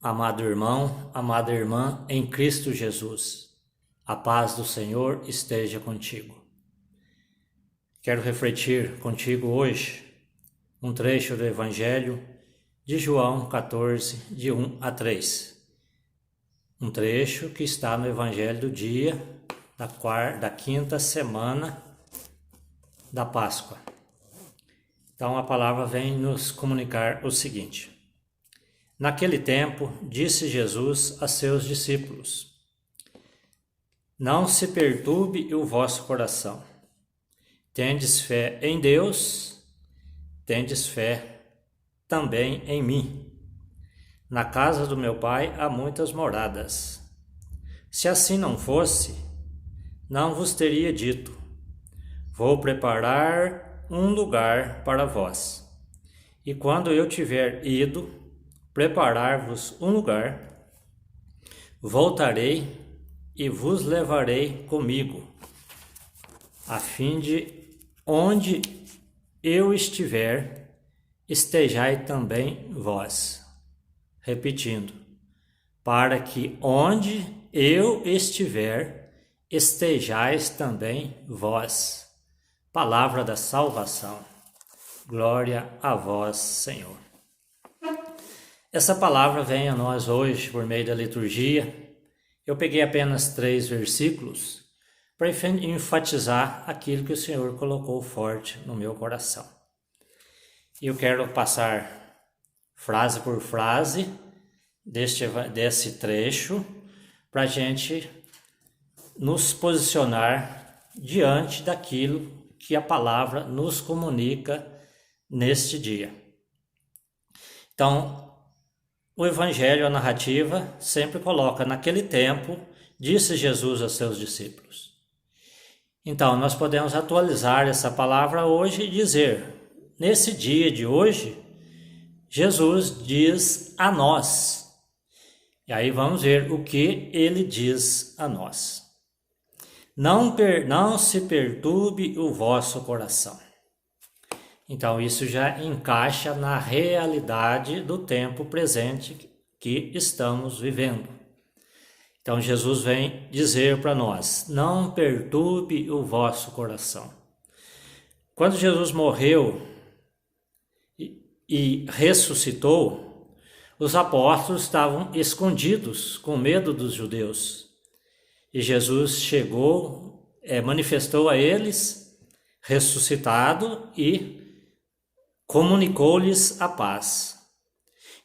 Amado irmão, amada irmã, em Cristo Jesus, a paz do Senhor esteja contigo. Quero refletir contigo hoje um trecho do Evangelho de João 14, de 1 a 3. Um trecho que está no Evangelho do dia da quinta semana da Páscoa. Então a palavra vem nos comunicar o seguinte: Naquele tempo, disse Jesus a seus discípulos: Não se perturbe o vosso coração. Tendes fé em Deus, tendes fé também em mim. Na casa do meu Pai há muitas moradas. Se assim não fosse, não vos teria dito: Vou preparar um lugar para vós. E quando eu tiver ido preparar-vos um lugar, voltarei e vos levarei comigo, a fim de onde eu estiver, estejai também vós. Repetindo, para que onde eu estiver, estejais também vós. Palavra da salvação. Glória a vós, Senhor. Essa palavra vem a nós hoje por meio da liturgia. Eu peguei apenas 3 versículos para enfatizar aquilo que o Senhor colocou forte no meu coração. E eu quero passar frase por frase desse trecho para a gente nos posicionar diante daquilo que a palavra nos comunica neste dia. Então, o Evangelho, a narrativa, sempre coloca: naquele tempo, disse Jesus a seus discípulos. Então, nós podemos atualizar essa palavra hoje e dizer: nesse dia de hoje, Jesus diz a nós. E aí vamos ver o que ele diz a nós. Não se perturbe o vosso coração. Então, isso já encaixa na realidade do tempo presente que estamos vivendo. Então, Jesus vem dizer para nós: não perturbe o vosso coração. Quando Jesus morreu e ressuscitou, os apóstolos estavam escondidos com medo dos judeus. E Jesus chegou, manifestou a eles, ressuscitado, e comunicou-lhes a paz.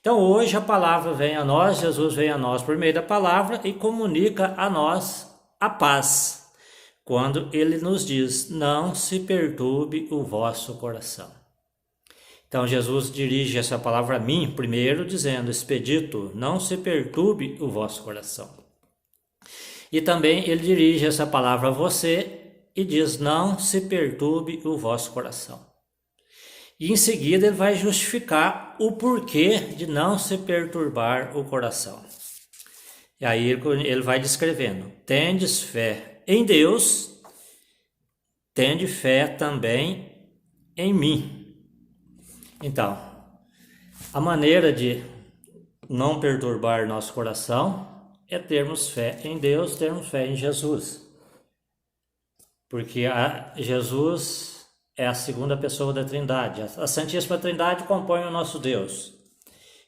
Então hoje a palavra vem a nós, Jesus vem a nós por meio da palavra e comunica a nós a paz, quando ele nos diz: não se perturbe o vosso coração. Então Jesus dirige essa palavra a mim primeiro, dizendo: Expedito, não se perturbe o vosso coração. E também ele dirige essa palavra a você e diz: não se perturbe o vosso coração. E em seguida ele vai justificar o porquê de não se perturbar o coração. E aí ele vai descrevendo: tendes fé em Deus, tende fé também em mim. Então, a maneira de não perturbar nosso coração é termos fé em Deus, termos fé em Jesus. Porque Jesus é a segunda pessoa da Trindade. A Santíssima Trindade compõe o nosso Deus.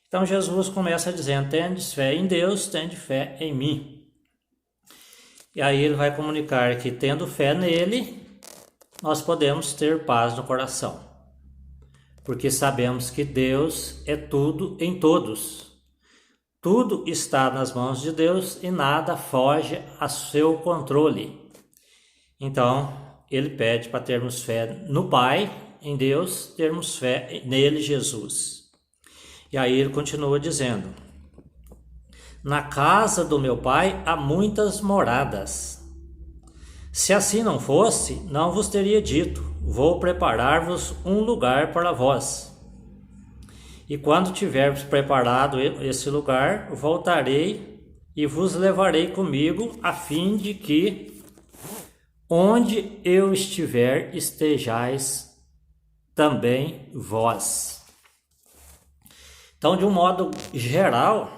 Então Jesus começa dizendo: tendes fé em Deus, tende fé em mim. E aí ele vai comunicar que, tendo fé nele, nós podemos ter paz no coração. Porque sabemos que Deus é tudo em todos. Tudo está nas mãos de Deus e nada foge a seu controle. Então, ele pede para termos fé no Pai, em Deus, termos fé nele, Jesus. E aí ele continua dizendo: na casa do meu Pai há muitas moradas. Se assim não fosse, não vos teria dito: vou preparar-vos um lugar para vós. E quando tivermos preparado esse lugar, voltarei e vos levarei comigo, a fim de que onde eu estiver, estejais também vós. Então, de um modo geral,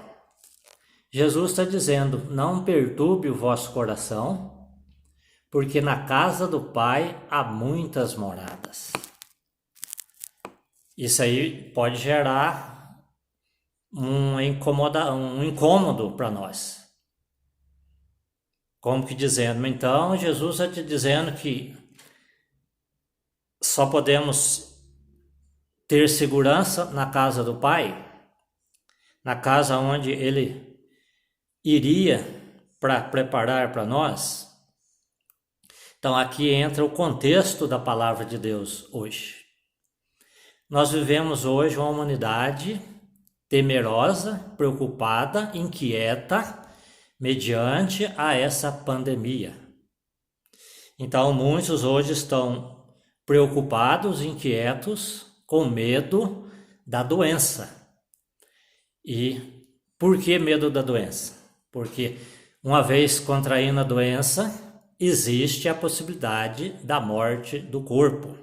Jesus está dizendo: não perturbe o vosso coração, porque na casa do Pai há muitas moradas. Isso aí pode gerar um incômodo para nós. Como que dizendo? Então, Jesus está te dizendo que só podemos ter segurança na casa do Pai, na casa onde Ele iria para preparar para nós. Então aqui entra o contexto da palavra de Deus hoje. Nós vivemos hoje uma humanidade temerosa, preocupada, inquieta, mediante a essa pandemia. Então muitos hoje estão preocupados, inquietos, com medo da doença. E por que medo da doença? Porque uma vez contraindo a doença, existe a possibilidade da morte do corpo.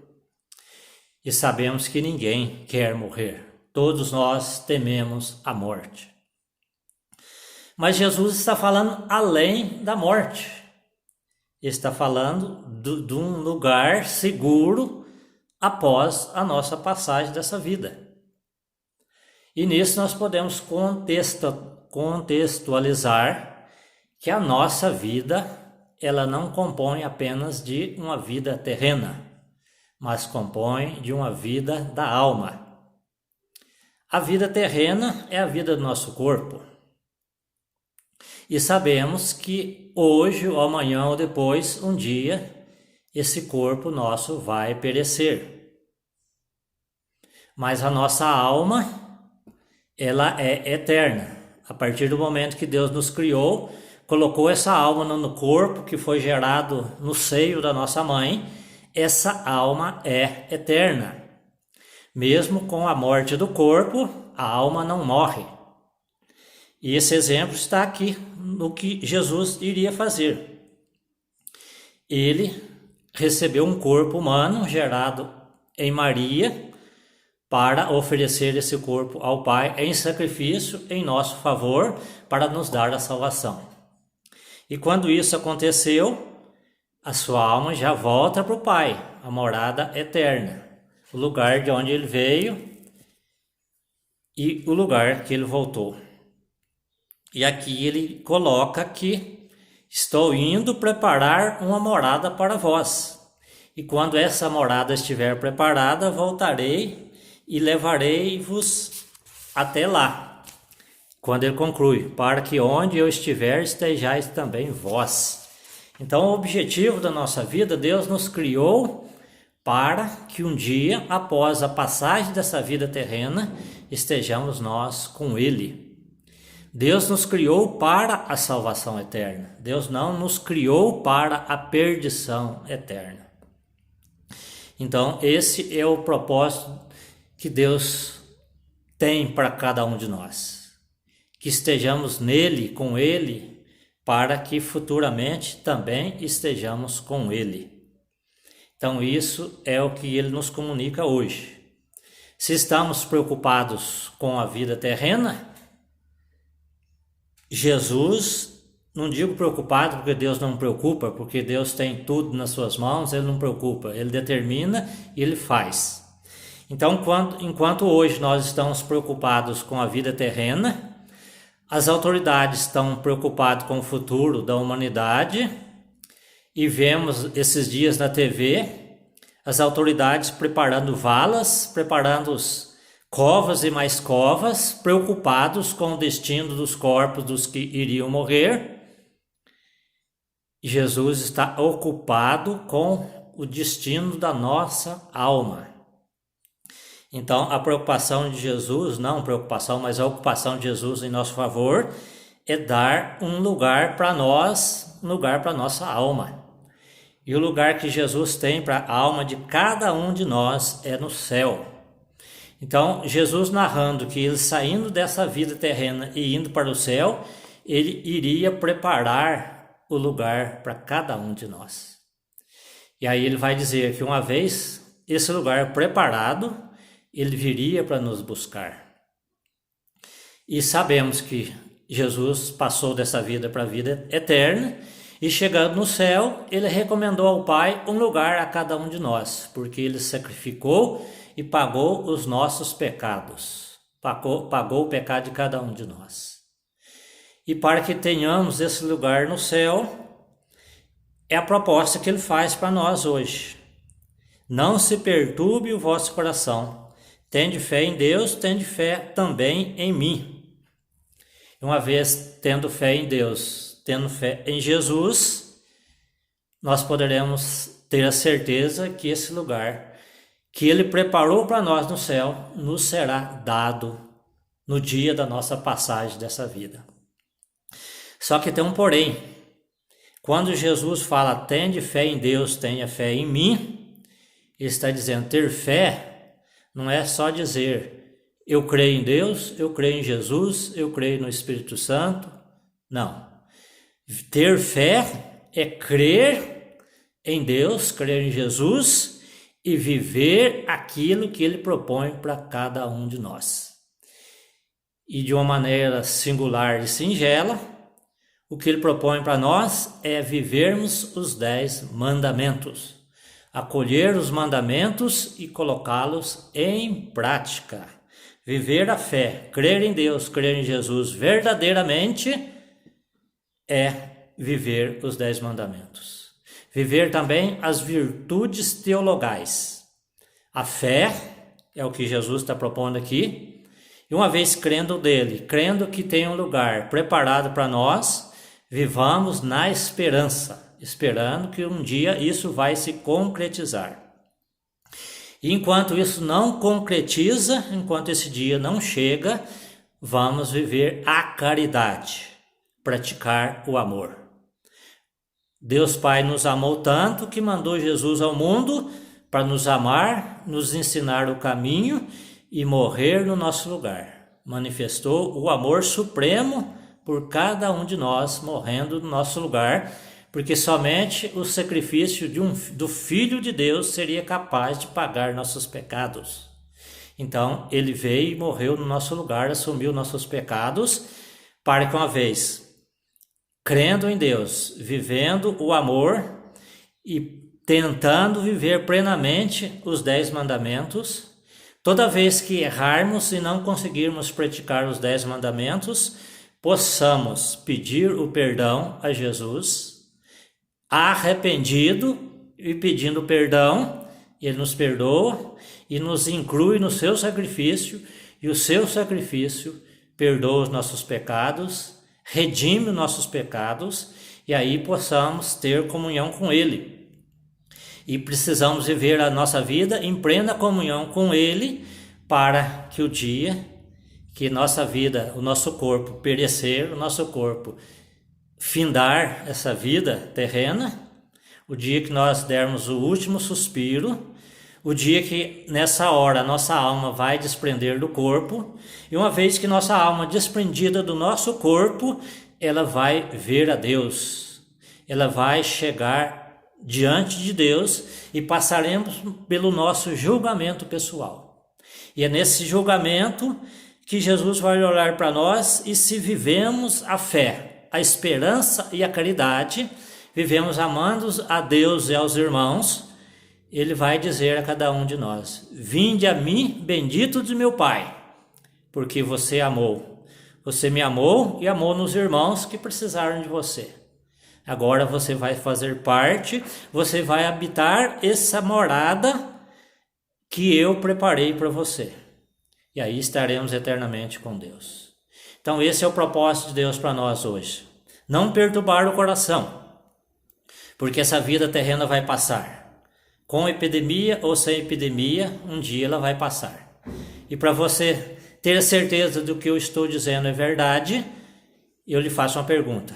E sabemos que ninguém quer morrer. Todos nós tememos a morte. Mas Jesus está falando além da morte. Ele está falando de um lugar seguro após a nossa passagem dessa vida. E nisso nós podemos contextualizar que a nossa vida, ela não compõe apenas de uma vida terrena, mas compõe de uma vida da alma. A vida terrena é a vida do nosso corpo. E sabemos que hoje, ou amanhã, ou depois, um dia, esse corpo nosso vai perecer. Mas a nossa alma, ela é eterna. A partir do momento que Deus nos criou, colocou essa alma no corpo que foi gerado no seio da nossa mãe, essa alma é eterna. Mesmo com a morte do corpo, a alma não morre. E esse exemplo está aqui no que Jesus iria fazer. Ele recebeu um corpo humano gerado em Maria para oferecer esse corpo ao Pai em sacrifício em nosso favor para nos dar a salvação. E quando isso aconteceu, a sua alma já volta para o Pai, a morada eterna, o lugar de onde ele veio e o lugar que ele voltou. E aqui ele coloca que estou indo preparar uma morada para vós. E quando essa morada estiver preparada, voltarei e levarei-vos até lá. Quando ele conclui, para que onde eu estiver, estejais também vós. Então, o objetivo da nossa vida, Deus nos criou para que um dia, após a passagem dessa vida terrena, estejamos nós com Ele. Deus nos criou para a salvação eterna. Deus não nos criou para a perdição eterna. Então, esse é o propósito que Deus tem para cada um de nós. Que estejamos nele, com Ele, para que futuramente também estejamos com Ele. Então, isso é o que Ele nos comunica hoje. Se estamos preocupados com a vida terrena, Jesus, não digo preocupado porque Deus não preocupa, porque Deus tem tudo nas suas mãos, Ele não preocupa, Ele determina e Ele faz. Então, enquanto hoje nós estamos preocupados com a vida terrena, as autoridades estão preocupadas com o futuro da humanidade e vemos esses dias na TV as autoridades preparando valas, preparando covas e mais covas, preocupados com o destino dos corpos dos que iriam morrer. Jesus está ocupado com o destino da nossa alma. Então, a preocupação de Jesus, não preocupação, mas a ocupação de Jesus em nosso favor, é dar um lugar para nós, um lugar para nossa alma. E o lugar que Jesus tem para a alma de cada um de nós é no céu. Então, Jesus narrando que ele saindo dessa vida terrena e indo para o céu, ele iria preparar o lugar para cada um de nós. E aí ele vai dizer que uma vez esse lugar preparado, ele viria para nos buscar. E sabemos que Jesus passou dessa vida para a vida eterna e chegando no céu, ele recomendou ao Pai um lugar a cada um de nós, porque ele sacrificou e pagou os nossos pecados, pagou o pecado de cada um de nós. E para que tenhamos esse lugar no céu, é a proposta que ele faz para nós hoje. Não se perturbe o vosso coração. Tende fé em Deus, tende fé também em mim. Uma vez tendo fé em Deus, tendo fé em Jesus, nós poderemos ter a certeza que esse lugar que ele preparou para nós no céu, nos será dado no dia da nossa passagem dessa vida. Só que tem um porém. Quando Jesus fala, tende fé em Deus, tenha fé em mim, ele está dizendo, ter fé não é só dizer, eu creio em Deus, eu creio em Jesus, eu creio no Espírito Santo. Não. Ter fé é crer em Deus, crer em Jesus e viver aquilo que ele propõe para cada um de nós. E de uma maneira singular e singela, o que ele propõe para nós é vivermos os 10 mandamentos, acolher os mandamentos e colocá-los em prática. Viver a fé, crer em Deus, crer em Jesus verdadeiramente é viver os 10 mandamentos. Viver também as virtudes teologais. A fé é o que Jesus está propondo aqui. E uma vez crendo dele, crendo que tem um lugar preparado para nós, vivamos na esperança, esperando que um dia isso vai se concretizar. E enquanto isso não concretiza, enquanto esse dia não chega, vamos viver a caridade, praticar o amor. Deus Pai nos amou tanto que mandou Jesus ao mundo para nos amar, nos ensinar o caminho e morrer no nosso lugar. Manifestou o amor supremo por cada um de nós, morrendo no nosso lugar, porque somente o sacrifício do Filho de Deus seria capaz de pagar nossos pecados. Então, ele veio e morreu no nosso lugar, assumiu nossos pecados, para que uma vez, crendo em Deus, vivendo o amor e tentando viver plenamente os 10 mandamentos, toda vez que errarmos e não conseguirmos praticar os 10 mandamentos, possamos pedir o perdão a Jesus, arrependido e pedindo perdão, ele nos perdoa e nos inclui no seu sacrifício, e o seu sacrifício perdoa os nossos pecados, redime os nossos pecados, e aí possamos ter comunhão com ele. E precisamos viver a nossa vida em plena comunhão com ele, para que o dia que nossa vida, o nosso corpo perecer, o nosso corpo findar essa vida terrena, o dia que nós dermos o último suspiro, o dia que nessa hora a nossa alma vai desprender do corpo, e uma vez que nossa alma desprendida do nosso corpo, ela vai ver a Deus, ela vai chegar diante de Deus e passaremos pelo nosso julgamento pessoal. E é nesse julgamento que Jesus vai olhar para nós, e se vivemos a fé, a esperança e a caridade, vivemos amando a Deus e aos irmãos, ele vai dizer a cada um de nós, vinde a mim, bendito de meu Pai, porque você amou. Você me amou e amou nos irmãos que precisaram de você. Agora você vai fazer parte, você vai habitar essa morada que eu preparei para você. E aí estaremos eternamente com Deus. Então esse é o propósito de Deus para nós hoje. Não perturbar o coração, porque essa vida terrena vai passar. Com epidemia ou sem epidemia, um dia ela vai passar. E para você ter a certeza do que eu estou dizendo é verdade, eu lhe faço uma pergunta.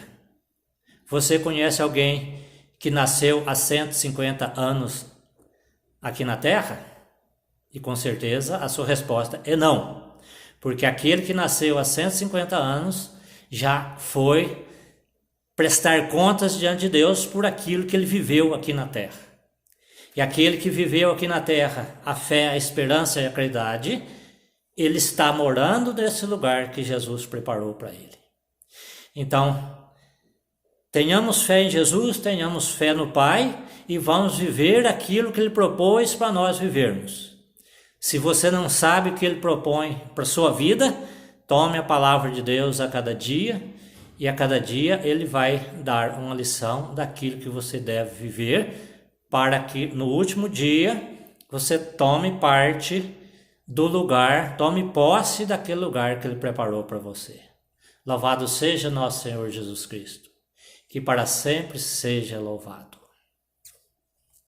Você conhece alguém que nasceu há 150 anos aqui na Terra? E com certeza a sua resposta é não, porque aquele que nasceu há 150 anos já foi prestar contas diante de Deus por aquilo que ele viveu aqui na Terra. E aquele que viveu aqui na Terra a fé, a esperança e a caridade, ele está morando nesse lugar que Jesus preparou para ele. Então, tenhamos fé em Jesus, tenhamos fé no Pai e vamos viver aquilo que Ele propôs para nós vivermos. Se você não sabe o que Ele propõe para a sua vida, tome a palavra de Deus a cada dia e a cada dia Ele vai dar uma lição daquilo que você deve viver para que no último dia você tome parte do lugar, tome posse daquele lugar que Ele preparou para você. Louvado seja nosso Senhor Jesus Cristo, que para sempre seja louvado.